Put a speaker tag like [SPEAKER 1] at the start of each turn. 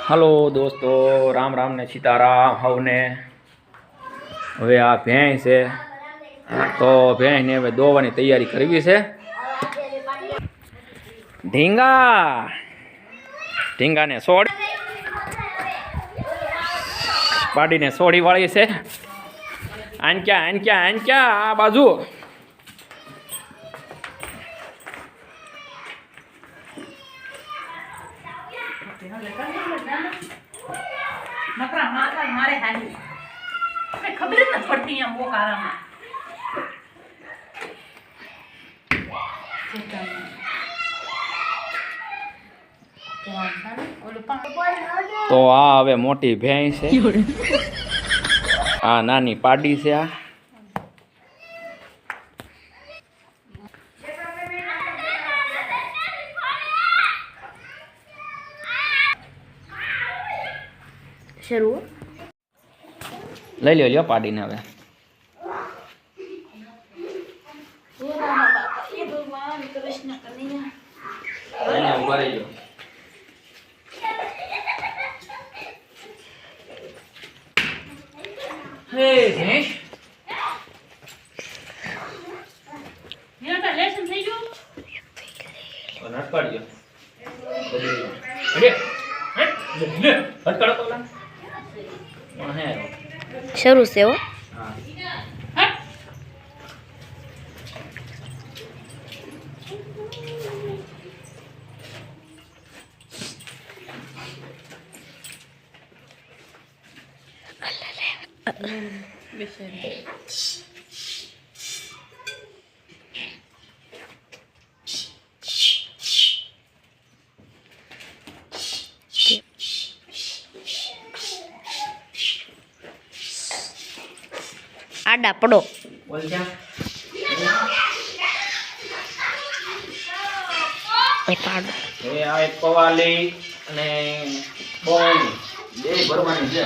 [SPEAKER 1] Hello દોસ્તો, રામ રામ ને સીતારામ હવને. હવે આ ભેંસ છે તો ભેંસને હવે દોવાની તૈયારી કરવી છે. ઢીંગાને પાડીને સોડી વાળી છે. આનક્યા આ બાજુ.
[SPEAKER 2] ખબર જ નથી પડતી એમ બોકારામાં.
[SPEAKER 1] તો આ હવે મોટી ભેંસ છે, આ નાની પાડી છે. આ
[SPEAKER 3] શરૂ
[SPEAKER 1] લઈ લ્યો પાડીને હવે. ઉભા રહી ગયો.
[SPEAKER 2] લેસન થઈ ગયું.
[SPEAKER 3] શરૂ છે હો. આડા પડો.
[SPEAKER 1] આ એક પવાલી અને બોણી બે ભરવાની છે.